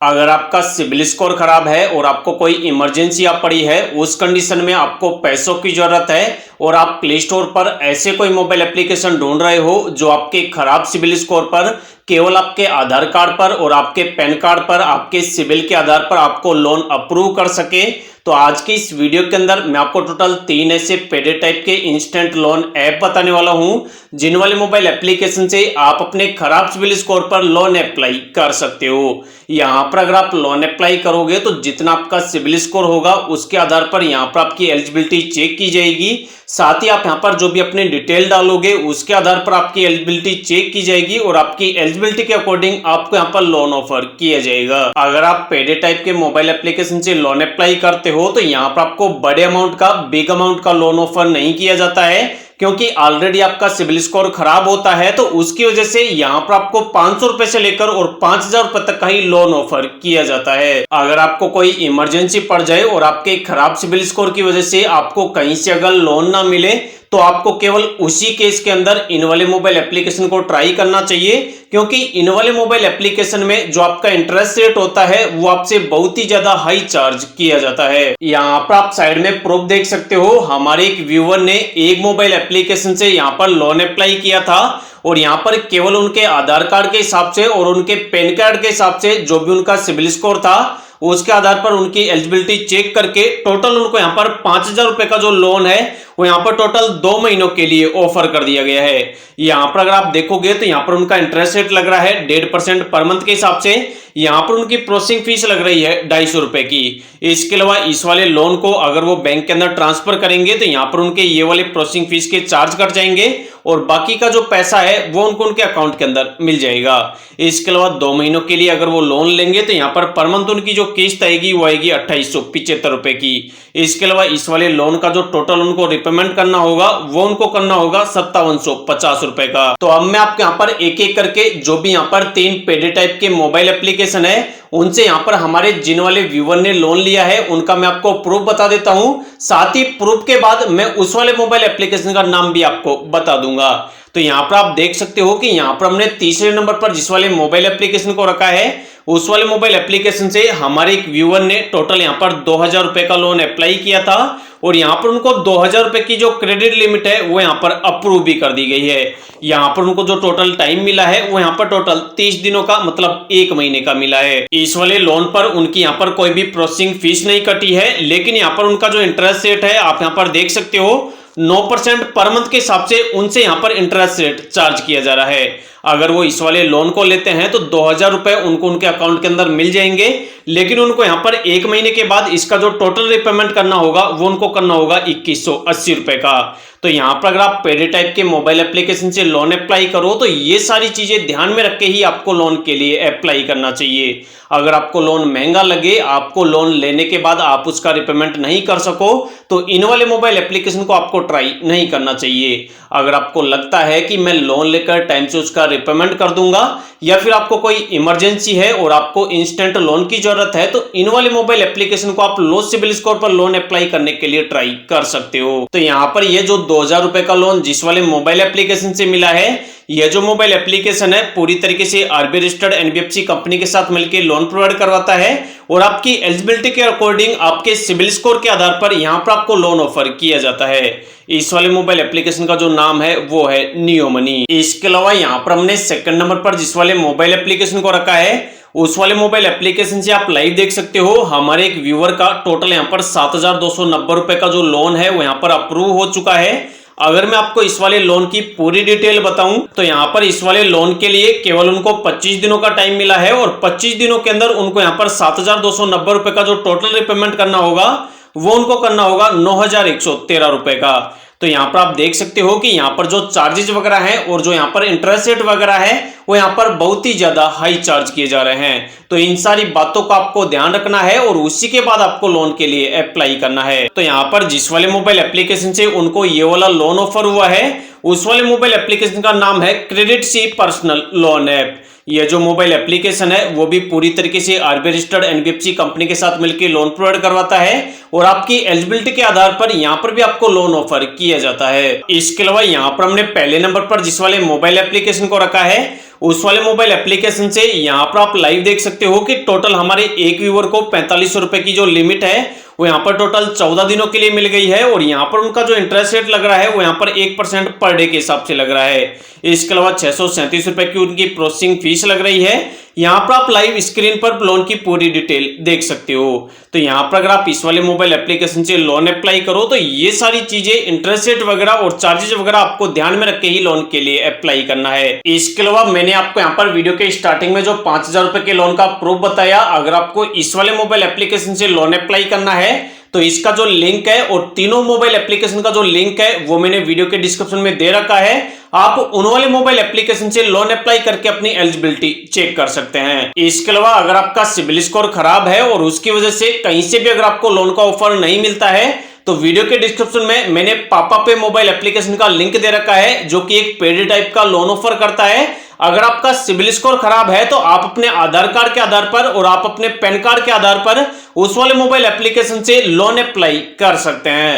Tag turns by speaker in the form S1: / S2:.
S1: अगर आपका CIBIL score खराब है और आपको कोई इमरजेंसी आ पड़ी है, उस कंडीशन में आपको पैसों की जरूरत है और आप प्ले स्टोर पर ऐसे कोई मोबाइल एप्लीकेशन ढूंढ रहे हो जो आपके खराब सिबिल स्कोर पर केवल आपके आधार कार्ड पर और आपके पैन कार्ड पर आपके सिबिल के आधार पर आपको लोन अप्रूव कर सके, तो आज की इस वीडियो के अंदर मैं आपको टोटल 3 ऐसे पेडे टाइप के इंस्टेंट लोन ऐप बताने वाला हूं जिन वाले मोबाइल एप्लीकेशन से आप अपने खराब सिबिल स्कोर पर लोन अप्लाई कर सकते हो। यहाँ पर अगर आप लोन अप्लाई करोगे तो जितना आपका सिबिल स्कोर होगा उसके आधार पर यहाँ पर आपकी एलिजिबिलिटी चेक की जाएगी। साथ ही आप यहाँ पर जो भी अपनी डिटेल डालोगे उसके आधार पर आपकी एलिजिबिलिटी चेक की जाएगी और आपकी एलिजिबिलिटी के अकॉर्डिंग आपको यहाँ पर लोन ऑफर किया जाएगा। अगर आप पेडे टाइप के मोबाइल एप्लीकेशन से लोन अप्लाई करते हो तो यहाँ पर आपको बड़े अमाउंट का बिग अमाउंट का लोन ऑफर नहीं किया जाता है, क्योंकि ऑलरेडी आपका सिबिल स्कोर खराब होता है। तो उसकी वजह से यहाँ पर आपको 500 रुपए से लेकर और 5000 रुपए तक का ही लोन ऑफर किया जाता है। अगर आपको कोई इमरजेंसी पड़ जाए और आपके खराब सिबिल स्कोर की वजह से आपको कहीं से अगर लोन ना मिले तो आपको केवल उसी केस के अंदर इन वाले मोबाइल एप्लीकेशन को ट्राई करना चाहिए, क्योंकि इन वाले मोबाइल एप्लीकेशन में जो आपका इंटरेस्ट रेट होता है वो आपसे बहुत ही ज्यादा हाई चार्ज किया जाता है। यहाँ पर आप साइड में प्रूफ देख सकते हो, हमारे एक व्यूअर ने एक मोबाइल एप्लीकेशन से यहाँ पर लोन अप्लाई किया था और यहाँ पर केवल उनके आधार कार्ड के हिसाब से और उनके पैन कार्ड के हिसाब से जो भी उनका सिबिल स्कोर था उसके आधार पर उनकी एलिजिबिलिटी चेक करके टोटल उनको यहाँ पर 5000 रुपए का जो लोन है वो यहाँ पर टोटल 2 महीनों के लिए ऑफर कर दिया गया है। यहाँ पर अगर आप देखोगे तो यहाँ पर उनका इंटरेस्ट रेट लग रहा है 1.5% पर मंथ के हिसाब से। यहाँ पर उनकी प्रोसेसिंग फीस लग रही है 250 रुपए की। इसके अलावा इस वाले लोन को अगर वो बैंक के अंदर ट्रांसफर करेंगे तो यहाँ पर उनके ये वाले प्रोसेसिंग फीस के चार्ज कट जाएंगे और बाकी का जो पैसा है वो उनको उनके अकाउंट के अंदर मिल जाएगा। इसके अलावा 2 महीनों के लिए अगर वो लोन लेंगे तो यहाँ पर मंथ उनकी जो किस्त आएगी वो आएगी 2875 रुपए की। इसके अलावा इस वाले लोन का जो टोटल उनको रिपेमेंट करना होगा वो उनको करना होगा 5750 रुपए का। तो अब मैं आपके यहाँ पर एक एक करके जो भी यहाँ पर 3 पेडे टाइप के मोबाइल एप्लीकेशन है उनसे यहाँ पर हमारे जिन वाले व्यूअर ने लोन लिया है उनका मैं आपको प्रूफ बता देता हूं। साथ ही प्रूफ के बाद मैं उस वाले मोबाइल एप्लीकेशन का नाम भी आपको बता दूंगा। तो यहाँ पर आप देख सकते हो कि यहाँ पर हमने तीसरे नंबर पर जिस वाले मोबाइल एप्लीकेशन को रखा है उस वाले मोबाइल एप्लीकेशन से हमारे एक व्यूअर ने टोटल यहाँ पर 2000 रुपए का लोन अप्लाई किया था और यहाँ पर उनको 2000 रुपए की जो क्रेडिट लिमिट है वो यहाँ पर अप्रूव भी कर दी गई है। यहाँ पर उनको जो टोटल टाइम मिला है वो यहाँ पर टोटल 30 दिनों का मतलब 1 महीने का मिला है। इस वाले लोन पर उनकी यहाँ पर कोई भी प्रोसेसिंग फीस नहीं कटी है, लेकिन यहाँ पर उनका जो इंटरेस्ट रेट है आप यहाँ पर देख सकते हो 9% पर मंथ के हिसाब से उनसे यहाँ पर इंटरेस्ट रेट चार्ज किया जा रहा है। अगर वो इस वाले लोन को लेते हैं तो 2000 रुपए उनको उनके अकाउंट के अंदर मिल जाएंगे, लेकिन उनको यहाँ पर 1 महीने के बाद इसका जो टोटल रिपेमेंट करना होगा वो उनको करना होगा 2180 रुपए का। तो यहाँ पर अगर आप पेडे टाइप के मोबाइल एप्लीकेशन से लोन अप्लाई करो तो ये सारी चीजें ध्यान में रख के ही आपको लोन के लिए अप्लाई करना चाहिए। अगर आपको लोन महंगा लगे, आपको लोन लेने के बाद आप उसका रिपेमेंट नहीं कर सको, तो इन वाले मोबाइल एप्लीकेशन को आपको ट्राई नहीं करना चाहिए। अगर आपको लगता है कि मैं लोन लेकर टाइम से उसका रिपेमेंट कर दूंगा या फिर आपको कोई इमरजेंसी है और आपको इंस्टेंट लोन की जरूरत है तो इन वाले मोबाइल एप्लीकेशन को आप लो सिबिल स्कोर पर लोन अप्लाई करने के लिए ट्राई कर सकते हो। तो यहाँ पर ये जो 2000 रुपए का लोन जिस वाले मोबाइल एप्लीकेशन से मिला है, यह जो मोबाइल एप्लीकेशन है पूरी तरीके से आरबीआई रजिस्टर्ड एनबीएफसी कंपनी के साथ मिलकर लोन प्रोवाइड करवाता है और आपकी एलिजिबिलिटी के अकॉर्डिंग आपके सिबिल स्कोर के आधार पर यहाँ पर आपको लोन ऑफर किया जाता है। इस वाले मोबाइल एप्लीकेशन का जो नाम है वो है नियो मनी। इसके अलावा यहाँ पर हमने सेकंड नंबर पर जिस वाले मोबाइल एप्लीकेशन को रखा है उस वाले मोबाइल एप्लीकेशन से आप लाइव देख सकते हो, हमारे एक व्यूअर का टोटल यहाँ पर 7290 रुपए का जो लोन है वो यहाँ पर अप्रूव हो चुका है। अगर मैं आपको इस वाले लोन की पूरी डिटेल बताऊं तो यहाँ पर इस वाले लोन के लिए केवल उनको 25 दिनों का टाइम मिला है और 25 दिनों के अंदर उनको यहाँ पर 7290 रुपए का जो टोटल रिपेमेंट करना होगा वो उनको करना होगा 9113 रुपए का। तो यहाँ पर आप देख सकते हो कि यहाँ पर जो चार्जेस वगैरह हैं और जो यहाँ पर इंटरेस्ट रेट वगैरह है वो यहाँ पर बहुत ही ज्यादा हाई चार्ज किए जा रहे हैं। तो इन सारी बातों का आपको ध्यान रखना है और उसी के बाद आपको लोन के लिए अप्लाई करना है। तो यहाँ पर जिस वाले मोबाइल एप्लीकेशन से उनको ये वाला लोन ऑफर हुआ है उस वाले मोबाइल एप्लीकेशन का नाम है क्रेडिट सी पर्सनल लोन ऐप। यह जो मोबाइल एप्लीकेशन है वो भी पूरी तरीके से आरबीआई रजिस्टर्ड एनबीएफसी कंपनी के साथ मिलकर लोन प्रोवाइड करवाता है और आपकी एलिजिबिलिटी के आधार पर यहाँ पर भी आपको लोन ऑफर किया जाता है। इसके अलावा यहाँ पर हमने पहले नंबर पर जिस वाले मोबाइल एप्लीकेशन को रखा है उस वाले मोबाइल एप्लीकेशन से यहाँ पर आप लाइव देख सकते हो कि टोटल हमारे एक व्यूअर को 45 रुपए की जो लिमिट है वो यहाँ पर टोटल 14 दिनों के लिए मिल गई है और यहाँ पर उनका जो इंटरेस्ट रेट लग रहा है वो यहाँ पर 1% पर डे के हिसाब से लग रहा है। इसके अलावा 637 रुपए की उनकी प्रोसेसिंग फीस लग रही है। यहाँ पर आप लाइव स्क्रीन पर लोन की पूरी डिटेल देख सकते हो। तो यहाँ पर अगर आप इस वाले मोबाइल एप्लीकेशन से लोन अप्लाई करो तो ये सारी चीजें इंटरेस्ट रेट वगैरह और चार्जेस वगैरह आपको ध्यान में रख के ही लोन के लिए अप्लाई करना है। इसके अलावा मैंने आपको यहाँ पर वीडियो के स्टार्टिंग में जो 5000 रुपए के लोन का प्रूफ बताया, अगर आपको इस वाले मोबाइल एप्लीकेशन से लोन अप्लाई करना है तो इसका जो लिंक है और तीनों मोबाइल एप्लीकेशन का जो लिंक है वो मैंने वीडियो के डिस्क्रिप्शन में दे रखा है। आप उन वाले मोबाइल एप्लीकेशन से लोन अप्लाई करके अपनी एलिजिबिलिटी चेक कर सकते हैं। इसके अलावा अगर आपका सिबिल स्कोर खराब है और उसकी वजह से कहीं से भी अगर आपको लोन का ऑफर नहीं मिलता है तो वीडियो के डिस्क्रिप्शन में मैंने पापा पे मोबाइल एप्लीकेशन का लिंक दे रखा है जो कि एक पेड टाइप का लोन ऑफर करता है। अगर आपका सिबिल स्कोर खराब है तो आप अपने आधार कार्ड के आधार पर और आप अपने पैन कार्ड के आधार पर उस वाले मोबाइल एप्लीकेशन से लोन अप्लाई कर सकते हैं।